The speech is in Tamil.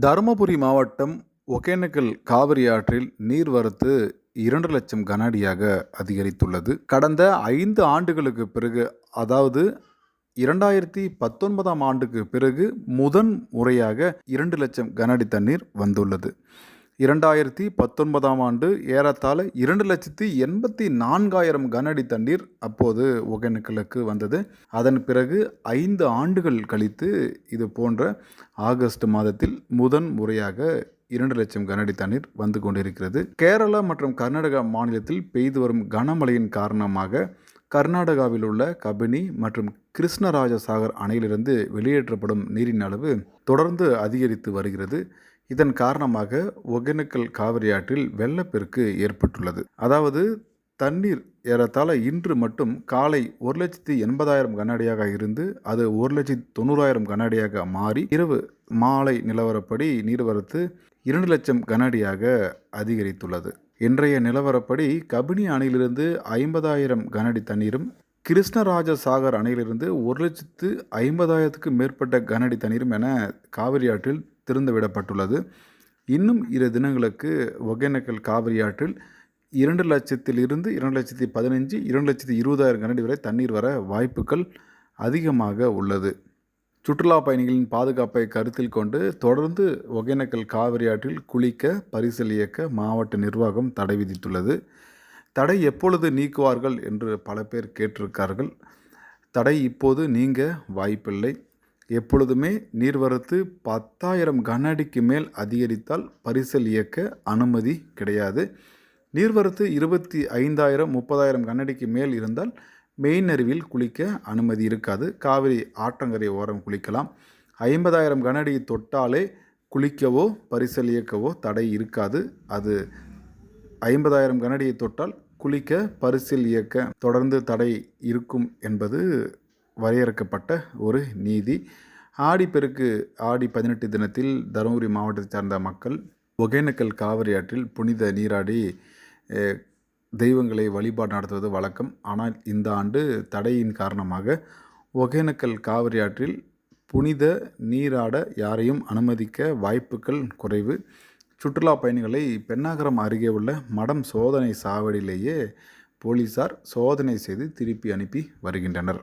தருமபுரி மாவட்டம் ஒகேனக்கல் காவிரி ஆற்றில் நீர்வரத்து 2,00,000 கன அடியாக அதிகரித்துள்ளது. கடந்த 5 ஆண்டுகளுக்கு பிறகு, அதாவது 2019ஆம் ஆண்டுக்கு பிறகு முதன் முறையாக 2,00,000 கன அடி தண்ணீர் வந்துள்ளது. 2019ஆம் ஆண்டு ஏறத்தாழ 2,84,000 கன அடி தண்ணீர் அப்போது ஒகேனக்கலுக்கு வந்தது. அதன் பிறகு 5 ஆண்டுகள் கழித்து இது போன்ற ஆகஸ்ட் மாதத்தில் முதன் முறையாக 2,00,000 கன அடி தண்ணீர் வந்து கொண்டிருக்கிறது. கேரளா மற்றும் கர்நாடகா மாநிலத்தில் பெய்து வரும் கனமழையின் காரணமாக கர்நாடகாவில் உள்ள கபினி மற்றும் கிருஷ்ணராஜசாகர் அணையிலிருந்து வெளியேற்றப்படும் நீரின் அளவு தொடர்ந்து அதிகரித்து வருகிறது. இதன் காரணமாக ஒகேனக்கல் காவிரி ஆற்றில் வெள்ளப்பெருக்கு ஏற்பட்டுள்ளது. அதாவது தண்ணீர் ஏறத்தாழ இன்று மட்டும் காலை 1,80,000 கன அடியாக இருந்து அது 1,90,000 கன அடியாக மாறி இரவு மாலை நிலவரப்படி நீர்வரத்து 2,00,000 கன அடியாக அதிகரித்துள்ளது. இன்றைய நிலவரப்படி கபினி அணையிலிருந்து 50,000 கன அடி தண்ணீரும், கிருஷ்ணராஜசாகர் அணையிலிருந்து 1,50,000க்கும் மேற்பட்ட கன அடி தண்ணீரும் என காவிரி ஆற்றில் திறந்துவிடப்பட்டுள்ளது. இன்னும் 2 தினங்களுக்கு ஒகேனக்கல் காவிரி ஆற்றில் 2,00,000 2,15,000 2,20,000 கன அடி வரை தண்ணீர் வர வாய்ப்புகள் அதிகமாக உள்ளது. சுற்றுலா பயணிகளின் பாதுகாப்பை கருத்தில் கொண்டு தொடர்ந்து ஒகேனக்கல் காவிரி ஆற்றில் குளிக்க, பரிசல் இயக்க மாவட்ட நிர்வாகம் தடை விதித்துள்ளது. தடை எப்பொழுது நீக்குவார்கள் என்று பல பேர் கேட்டிருக்கார்கள். தடை இப்போது நீங்க வாய்ப்பில்லை. எப்பொழுதுமே நீர்வரத்து 10,000 கன அடிக்கு மேல் அதிகரித்தால் பரிசல் இயக்க அனுமதி கிடையாது. நீர்வரத்து 25,000 30,000 கன அடிக்கு மேல் இருந்தால் மெயின் அருவியில் குளிக்க அனுமதி இருக்காது. காவிரி ஆற்றங்கரை ஓரம் குளிக்கலாம். 50,000 கன அடி தொட்டாலே குளிக்கவோ பரிசல் இயக்கவோ தடை இருக்காது. அது 50,000 கன அடியை தொட்டால் குளிக்க பரிசல் இயக்க தொடர்ந்து தடை இருக்கும் என்பது வரையறுக்கப்பட்ட ஒரு நீதி. ஆடிப்பெருக்கு ஆடி 18 தினத்தில் தருமபுரி மாவட்டத்தைச் சார்ந்த மக்கள் ஒகேனக்கல் காவிரி ஆற்றில் புனித நீராடி தெய்வங்களை வழிபாடு நடத்துவது வழக்கம். ஆனால் இந்த ஆண்டு தடையின் காரணமாக ஒகேனக்கல் காவிரி ஆற்றில் புனித நீராட யாரையும் அனுமதிக்க வாய்ப்புகள் குறைவு. சுற்றுலா பயணிகளை பென்னாகரம் அருகே உள்ள மடம் சோதனை சாவடியிலேயே போலீசார் சோதனை செய்து திருப்பி அனுப்பி வருகின்றனர்.